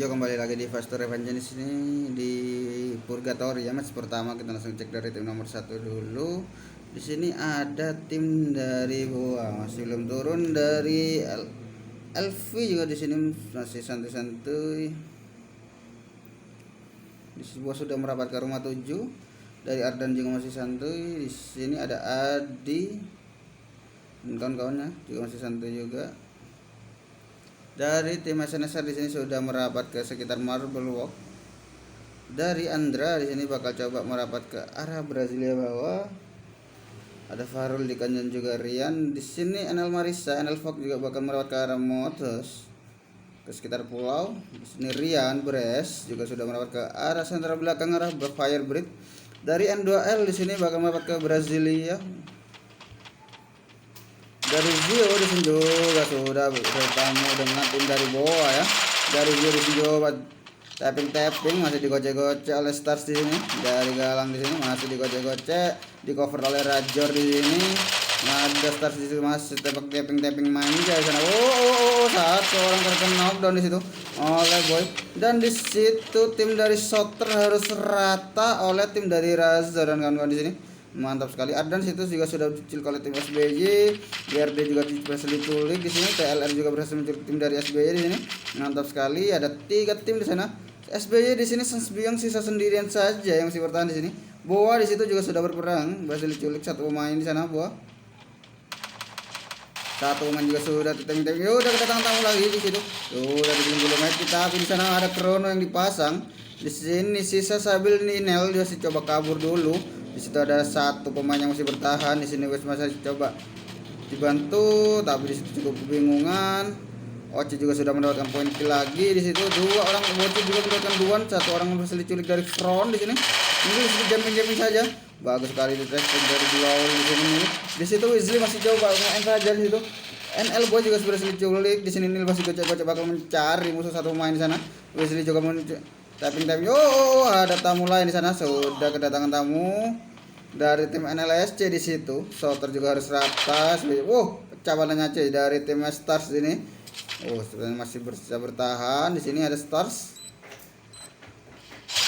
hijau kembali lagi di Fast Revenge di sini di Purgatory ya. Match pertama kita langsung cek dari tim nomor 1 dulu. Di sini ada tim dari bawah masih belum turun dari LV juga di sini masih santuy-santuy. Di sini bawah sudah merapat ke rumah 7. Dari Ardan juga masih santuy. Di sini ada Adi dan kawan-kawannya juga masih santuy juga. Dari tim SNSR di sini sudah merapat ke sekitar Marble Walk. Dari Andra di sini bakal coba merapat ke arah Brasilia bawah. Ada Farul di Kanjan juga Rian. Di sini NL Marisa, NL Fox juga bakal merapat ke arah Motos ke sekitar pulau. Di sini Rian Bres juga sudah merapat ke arah sentra belakang arah Firebreed. Dari N2L di sini bakal merapat ke Brasilia. Dari Zio di sini juga sudah bertemu dengan tim dari bawah ya. Dari Zio di sini juga tapping masih digocek-gocek oleh Stars di sini. Dari Galang di sini masih digocek-gocek, di cover oleh Rajor di sini. Nah, ada Stars di situ masih tapping manja di sana. Satu orang terkena knockdown di situ oleh Boy. Dan di situ tim dari Soter harus rata oleh tim dari Razor dan kawan-kawan di sini. Mantap sekali. Ardan situ juga sudah diculik oleh tim SBY. BRD juga berhasil diculik di sini. TLR juga berhasil menculik tim dari SBY di sini. Mantap sekali. Ada 3 tim di sana. SBY di sini Sensbiang sisa sendirian saja yang masih bertahan di sini. Boa di situ juga sudah berperang, berhasil diculik 1 pemain di sana Boa. 1 pemain juga sudah ditembak. Udah kedatangan tamu lagi di situ. Udah digulung kita, tapi di sana ada Krono yang dipasang. Di sini sisa Sabil Ninel dia masih coba kabur dulu. Di situ ada 1 pemain yang masih bertahan. Di sini Wes masih coba dibantu, tapi di situ cukup kebingungan. Oce juga sudah mendapatkan poin kill lagi di situ. 2 orang Oce juga mendapatkan duan. 1 orang berhasil diculik dari front di sini. Ini di situ jamin saja. Bagus sekali di track dari Glory di sini. Di situ Wesley masih coba main saja di situ. NL Boy juga sudah berhasil diculik. Di sini Nil masih gocek-gocek bakal mencari musuh 1 pemain di sana. Wesley juga tapping. Ada tamu lain di sana. Sudah kedatangan tamu dari tim NLSC di situ. Soter juga harus rata. Pecah balanya C dari tim Stars ini. Sebenarnya masih bisa bertahan. Di sini ada Stars.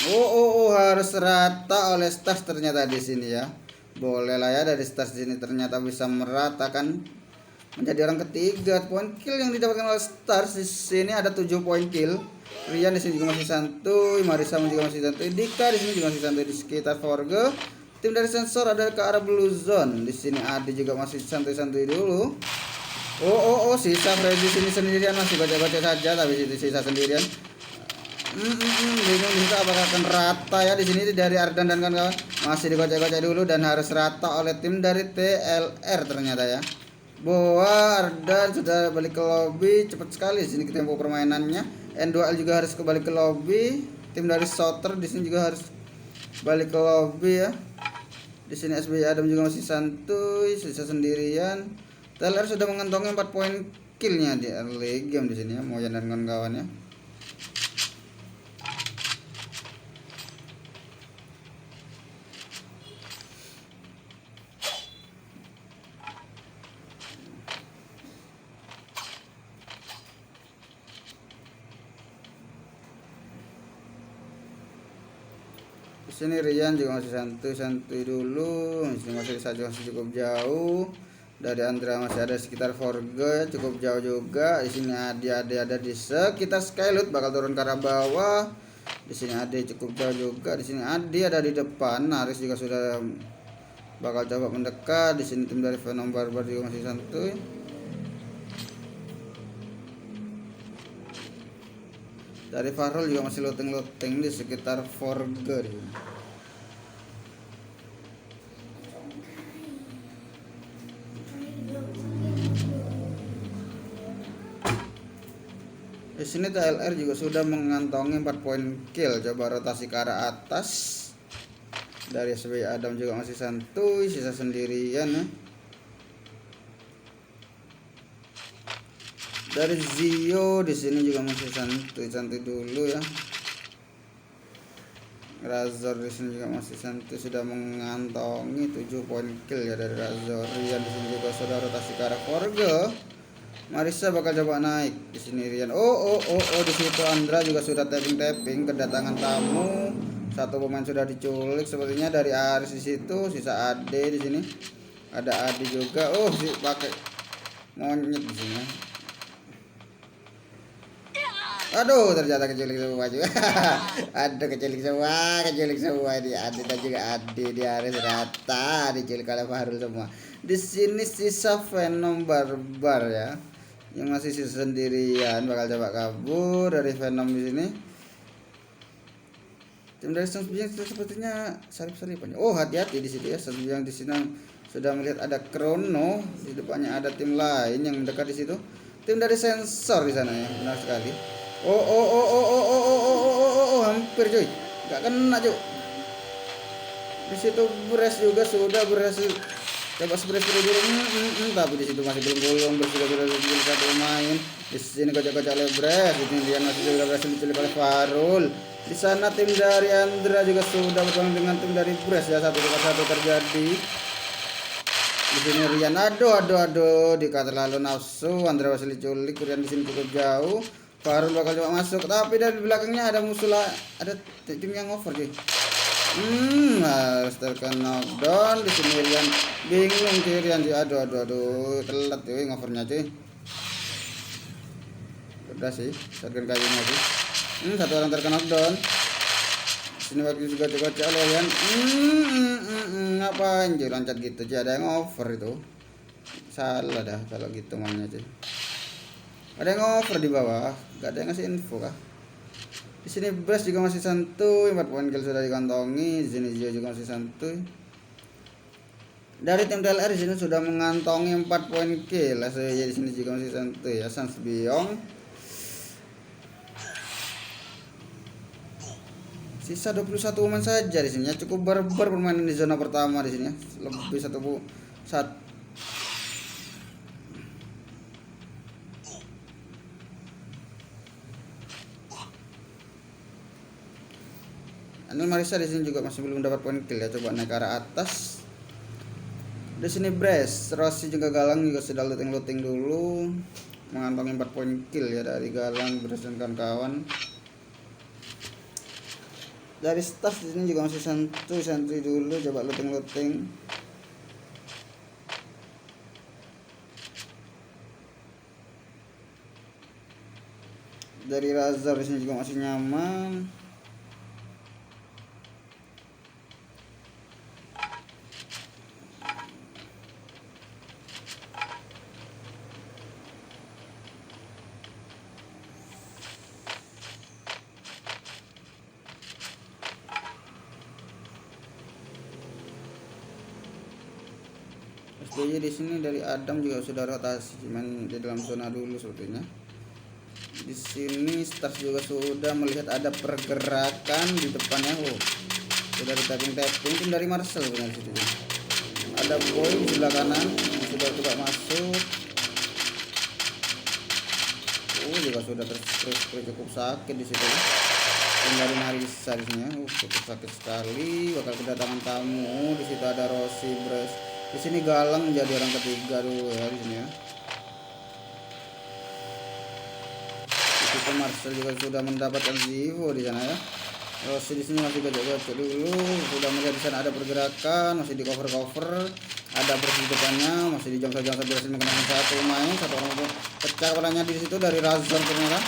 Harus rata oleh Stars ternyata di sini ya. Boleh lah ya dari Stars di sini ternyata bisa meratakan menjadi orang ketiga. Poin kill yang didapatkan oleh Stars di sini ada 7 poin kill. Rian di sini juga masih santuy, Marisa juga masih santuy, Dika di sini juga masih santuy di sekitar Forge. Tim dari Sensor ada ke arah Blue Zone. Di sini Adi juga masih santuy-santuy dulu. Sisa Freddy di sini sendirian masih baca-baca saja, tapi sisa sendirian. Bingung bisa apakah akan rata ya di sini dari Ardan dan kawan-kawan. Masih digocek-gocek dulu dan harus rata oleh tim dari TLR ternyata ya. Boa Ardan sudah balik ke lobby cepat sekali di sini tempo permainannya. N2L juga harus kembali ke lobby. Tim dari Soter di sini juga harus balik ke lobby ya. Di sini SBY Adam juga masih santuy, sisa sendirian. TLR sudah mengantongi 4 poin killnya di early game di sini ya, Moyan dan kawan-kawannya. Di sini Rian juga masih santuy dulu. Di sini masih cukup jauh. Dari Andra masih ada sekitar Forge cukup jauh juga. Di sini ada di sekitar Skyloot bakal turun ke arah bawah. Di sini Ade cukup jauh juga. Di sini Adi ada di depan. Aris juga sudah bakal coba mendekat. Di sini tim dari Venom Barbar juga masih santuy. Dari Farul juga masih looting di sekitar Forge. Di sini TLR juga sudah mengantongi 4 poin kill. Coba rotasi ke arah atas. Dari SBY Adam juga masih santuy, sisa sendirian ya. Dari Zio di sini juga masih santuy dulu ya. Razor di sini juga masih santuy, sudah mengantongi 7 poin kill ya dari Razor. Rian di sini juga sudah rotasi ke arah Forge. Marisa bakal coba naik di sini Rian. Oh, di situ Andra juga sudah tapping kedatangan tamu. Satu pemain sudah diculik sepertinya dari Aris di situ, sisa Ade di sini. Ada Ade juga. Oh, si pakai monyet di sini. Aduh, ternyata keculik semua juga. Aduh, keculik semua di Ade dan juga Ade di Aris rata diculik oleh Fahrul semua. Di sini sisa Venom Barbar ya, yang masih sisa sendirian bakal coba kabur dari Venom di sini. Tim dari Sans Bijang sepertinya salip-salipan. Oh, hati-hati di situ ya. Sans Bijang di sini sudah melihat ada Krono, di depannya ada tim lain yang mendekat di situ. Tim dari Sensor di sana ya, benar sekali. Hampir cuy. Enggak kena cuy. Di situ Bres juga sudah berhasil coba spray dulu, tapi di situ masih belum gulung, sudah satu pemain. Di sini kocak-kocak oleh Bres, di sini dia masih juga berhasil diculik oleh Farul. Di sana tim dari Andra juga sudah bertemu dengan tim dari Bres ya, 1-1 terjadi. Di sini Rian, aduh, dikata terlalu nafsu, Andra berhasil diculik, Rian di sini cukup jauh. Farul bakal coba masuk, tapi dari belakangnya ada musuh ada tim yang over cuy. Harus terkena knockdown. Di sini Rian bingung cuy, Rian cuy. Aduh, telat cuy ngovernya cuy. Udah sih, shotgun kayunya cuy. Satu orang terkena knockdown. Di sini waktu juga coba Rian. Ngapain cuy loncat gitu cuy, ada yang over itu. Salah dah kalau gitu mainnya cuy. Ada yang over di bawah, gak ada yang ngasih info kah? Di sini Bres juga masih santuy, 4 poin kill sudah dikantongi. Di sini Zio juga masih santuy. Dari tim DLR di sini sudah mengantongi 4 poin kill. Jadi di sini juga masih santuy ya. Sans Biong. Sisa 21 pemain saja di sini ya. Cukup barbar permainan di zona pertama di sini ya. Lebih satu. Anil Marisa di sini juga masih belum dapat poin kill ya. Coba naik ke arah atas. Di sini Bres, Rossi juga Galang juga sudah looting dulu, mengantongi 4 poin kill ya dari Galang, Bres dan kawan-kawan. Dari Stars di sini juga masih santuy dulu, coba looting. Dari Razor di sini juga masih nyaman. SBY di sini dari Adam juga sudah rotasi, cuman di dalam zona dulu sepertinya. Di sini Stars juga sudah melihat ada pergerakan di depannya. Sudah di tapping tim dari Marcel benar situ. Ada Boy di sebelah kanan yang sudah coba masuk. Juga sudah terus cukup sakit di situ. Tim dari Marisa di sini, cukup sakit sekali. Bakal kedatangan tamu. Di situ ada Rossi, Bres. Di sini Galang menjadi orang ketiga dulu ya di sini ya. Di situ Marcel juga sudah mendapatkan Zivo di sana ya. Rossi di sini masih gacor dulu, sudah melihat di sana ada pergerakan, masih di cover. Ada Bres di depannya, masih di jam berhasil mengenai satu orang pun pecah kepalanya di situ dari Razor ternyata.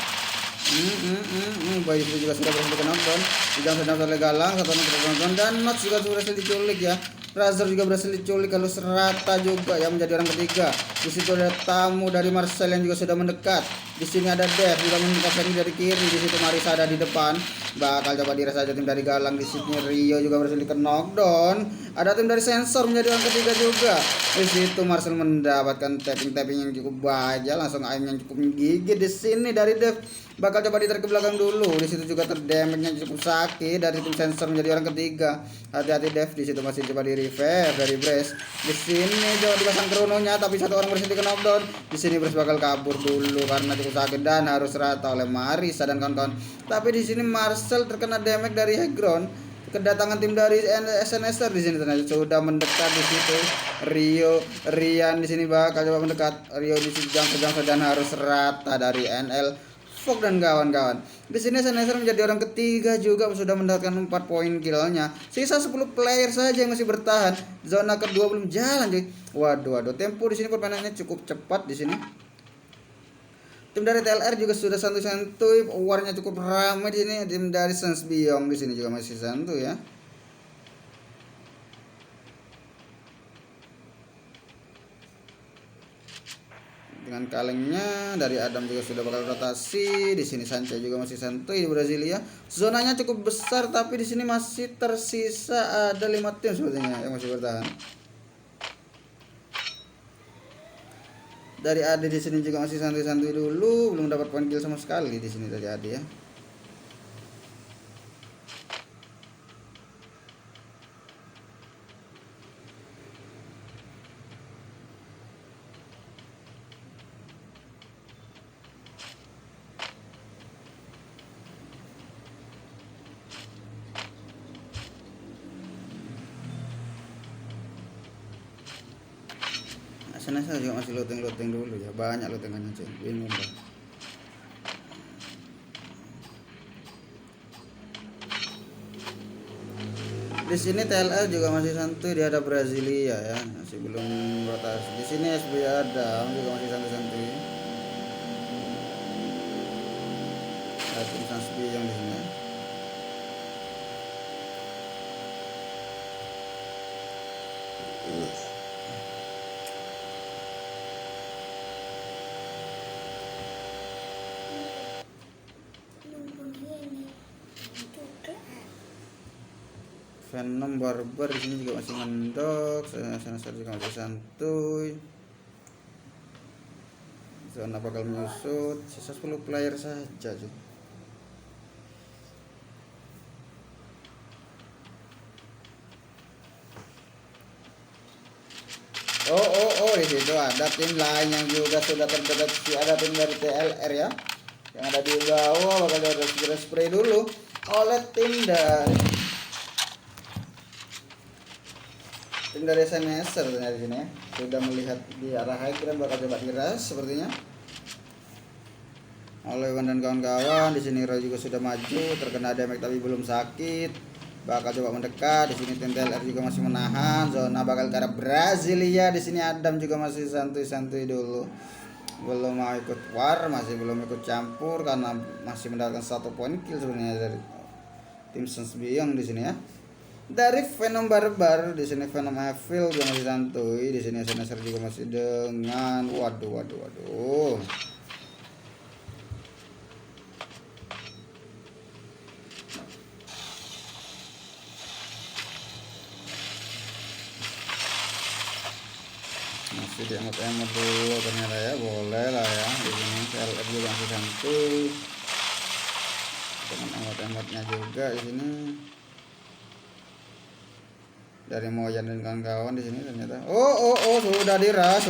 Bayi itu juga sudah berhasil knockdown. Di jam oleh Galang, satu orang terkena dan Nox juga sudah berhasil diculik ya. Razor juga berhasil diculik, kalau Serata juga yang menjadi orang ketiga. Di situ ada tamu dari Marcel yang juga sudah mendekat. Di sini ada Dev juga mendekat lagi dari kiri. Di situ Marisa ada di depan. Bakal coba dires saja tim dari Galang. Di sini Rio juga berhasil di knockdown. Ada tim dari Sensor menjadi orang ketiga juga. Di situ Marcel mendapatkan tapping yang cukup baik, langsung aim yang cukup menggigit. Di sini dari Dev bakal coba ditarik ke belakang dulu. Di situ juga terdamage-nya cukup sakit dari tim Sensor menjadi orang ketiga. Hati-hati Dev, di situ masih coba di revive dari Bres. Di sini coba dipasang krononya, tapi satu orang berhasil di knockdown. Di sini Bres bakal kabur dulu karena cukup sakit dan harus rata oleh Marisa dan kawan-kawan. Tapi di sini Marcel terkena damage dari high ground. kedatangan tim dari SNSR di sini ternyata sudah mendekat di situ. Rian di sini bakal coba mendekat. Rio di situ jangka dan harus rata dari NL Fok dan kawan-kawan. Di sini SNSR menjadi orang ketiga juga sudah mendapatkan 4 poin killnya. Sisa 10 player saja yang masih bertahan. Zona kedua belum jalan cuy. Waduh, tempo di sini permainannya cukup cepat di sini. Tim dari TLR juga sudah santuy-santuy, warnya cukup ramai di sini. Tim dari Sans Biong di sini juga masih santuy ya. Dengan kalengnya dari Adam juga sudah bakal rotasi. Di sini Sanchez juga masih santuy di Brasilia. Zonanya cukup besar tapi di sini masih tersisa ada 5 tim sepertinya yang masih bertahan. Dari Ade di sini juga masih santuy-santuy dulu, belum dapat poin kill sama sekali di sini dari Ade ya. Saya juga masih looting dulu ya, banyak lootingannya cuy, bingung dah. Di sini TLR juga masih santuy, dia ada Brasilia ya, masih belum rotasi. Di sini SB Adam juga masih santuy. Ada tim Sansbi yang di sini. Venom Barbar di sini juga masih mendok, SNSR juga masih santuy. Zona bakal menyusut, sisa 10 player saja cuy. Oh di situ ada tim lain yang juga sudah terdeteksi, ada tim dari TLR ya. Yang ada di bawah bakal ada spray dulu oleh tim dari SNSR ternyata di sini ya. Sudah melihat di arah high ground bakal coba diras sepertinya. Oleh Iwan dan kawan-kawan di sini Roy juga sudah maju, terkena damage tapi belum sakit. Bakal coba mendekat. Di sini tim TLR juga masih menahan. Zona bakal ke arah Brasilia. Di sini Adam juga masih santuy-santuy dulu. Belum mau ikut war, masih belum ikut campur karena masih mendapatkan 1 poin kill sebenarnya dari tim Sans Biong di sini ya. Dari Venom Barbar di sini Venom Evil juga masih santuy. Di sini SNSR juga masih dengan waduh. Masih diemot-emot dulu ternyata ya, boleh lah ya. Di sini TLR juga masih santuy dengan emot-emotnya juga di sini. Dari Moyan dan kawan-kawan di sini ternyata. Sudah diras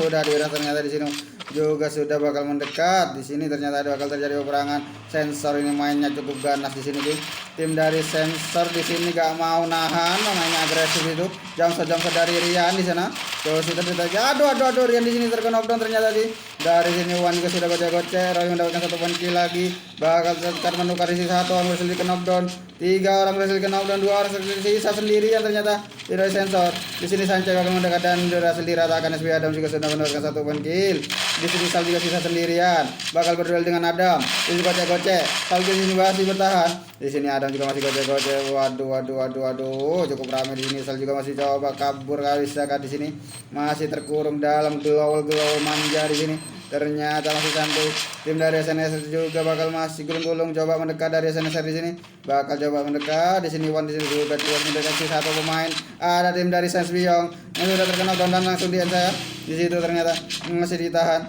ternyata di sini juga sudah bakal mendekat. Di sini ternyata bakal terjadi peperangan. Sensor ini mainnya cukup ganas di sini tuh. Tim dari Sensor di sini gak mau nahan, mainnya agresif itu. Jangsa dari Rian di sana. Terus itu terjadi. Aduh Rian di sini terkena knockdown ternyata dari sini Wan juga sudah gocek. Roy mendapatkan 1 poin kill lagi. Bakal tekan menukar isi 1 orang berhasil di knockdown. 3 orang berhasil di knockdown, 2 orang sisa sendirian ternyata tidak Sensor. Di sini Sanchez bakal mendekat dan berhasil diratakan. SB Adam juga sudah mendapatkan 1 poin kill. Di sini Sal juga sisa sendirian. Bakal berduel dengan Adam. Ini gocek. Sal di sini masih bertahan. Di sini Adam juga masih gocek. Waduh. Cukup ramai di sini. Sal juga masih coba kabur kali di sini. Masih terkurung dalam glow manja di sini. Ternyata masih santuy. Tim dari SNSR juga bakal masih gulung-gulung coba mendekat dari SNSR di sini. Bakal coba mendekat di sini. Wan di sini juga mendeteksi 1 pemain. Ada tim dari Sans Biong yang sudah terkena dan langsung di saya. Di situ ternyata masih ditahan.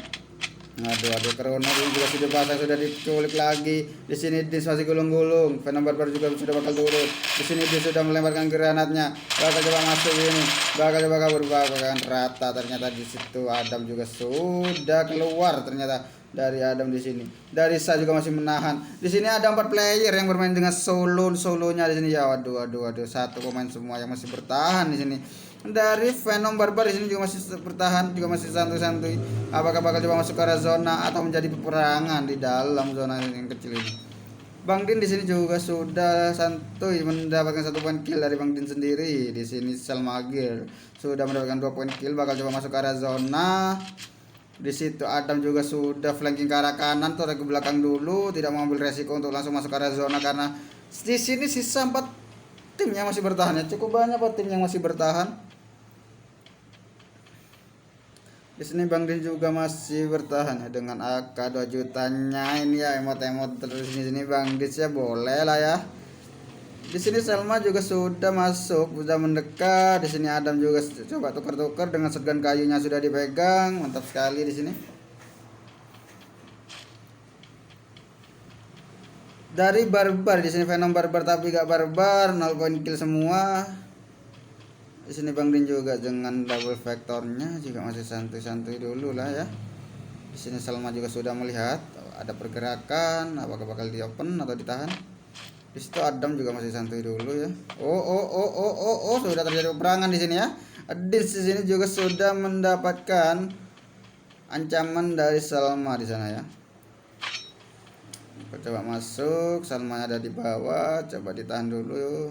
Aduh Corona juga sudah pasang, sudah diculik lagi. Di sini Dis masih gulung-gulung. Venom Barbar juga sudah bakal turun. Di sini Dis sudah melemparkan granatnya. Bakal coba masuk ini. Bakal coba kabur, bakal rata. Ternyata di situ Adam juga sudah keluar ternyata. dari Adam di sini. Dari Sa juga masih menahan. Di sini ada 4 player yang bermain dengan solonya di sini ya. Waduh. Satu pemain semua yang masih bertahan di sini. Dari Venom Barbar di sini juga masih bertahan, juga masih santuy-santuy. Apakah bakal coba masuk ke arah zona atau menjadi peperangan di dalam zona yang kecil ini? Bang Din di sini juga sudah santuy mendapatkan 1 poin kill dari Bang Din sendiri. Di sini Selmagir sudah mendapatkan 2 poin kill, bakal coba masuk ke arah zona. Di situ Adam juga sudah flanking ke arah kanan tuh, ke belakang dulu, tidak mengambil resiko untuk langsung masuk ke arah zona karena di sini sisa 4 tim yang masih bertahan ya. Cukup banyak 4 tim yang masih bertahan. Di sini Bang Din juga masih bertahan ya dengan AK 2 jutanya ini ya, emot-emot terus di sini Bang Din ya, boleh lah ya. Di sini Selma juga sudah masuk, sudah mendekat. Di sini Adam juga coba tukar-tukar dengan shotgun kayunya sudah dipegang, mantap sekali di sini. Dari Barbar di sini Venom Barbar tapi gak Barbar, 0 poin kill semua. Di sini Bang Din juga dengan double vektornya juga masih santuy-santuy dulu lah ya. Di sini Salma juga sudah melihat ada pergerakan, apakah bakal di open atau ditahan. Di situ Adam juga masih santuy dulu ya. Oh, sudah terjadi peperangan di sini ya. Di sini juga sudah mendapatkan ancaman dari Salma di sana ya. Coba masuk, Salma ada di bawah, coba ditahan dulu.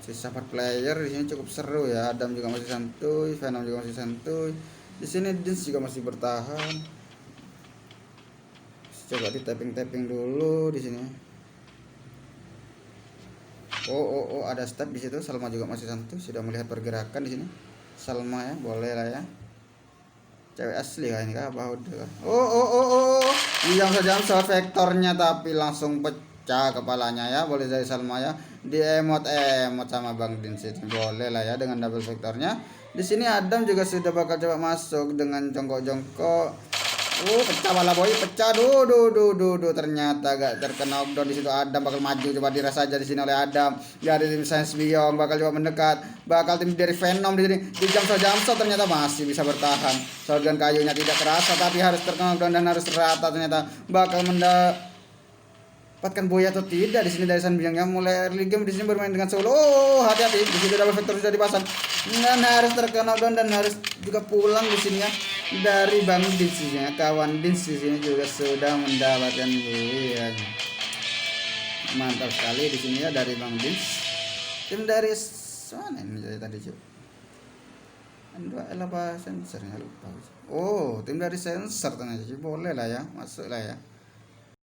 Sisa 4 player di sini cukup seru ya. Adam juga masih santuy, Venom juga masih santuy. Di sini Dins juga masih bertahan. Coba di tapping dulu di sini. Oh, ada step di situ. Salma juga masih santuy, sudah melihat pergerakan di sini. Salma ya, boleh lah ya. Cewek asli kah ini kah? Udah. Oh. Jam saja vektornya tapi langsung pecah kepalanya ya. Boleh dari Salma ya. Di emot sama Bang Din sini boleh lah ya dengan double vektornya. Di sini Adam juga sudah bakal coba masuk dengan jongkok. Pecah malah boy, pecah. Ternyata gak terkena knockdown di situ. Adam bakal maju, coba dirasa aja di sini oleh Adam. Dari tim Science Beyond bakal coba mendekat. Bakal tim dari Venom di sini. Di jam ternyata masih bisa bertahan. Shotgun kayunya tidak kerasa tapi harus terkena knockdown dan harus rata ternyata. Bakal mendapatkan boy atau tidak di sini dari San Beyond yang mulai early game di sini bermain dengan solo. Hati-hati di sini double vector sudah dipasang dan harus terkena knockdown dan harus juga pulang di sini ya. Dari Bang Dins ya, kawan Dins di sini juga sudah mendapatkan buian. Mantap sekali di sini ya dari Bang Dins. Tim dari mana ini tadi cuy? Dua apa sensornya lupa. Oh, tim dari sensor ternyata boleh lah ya, masuk lah ya.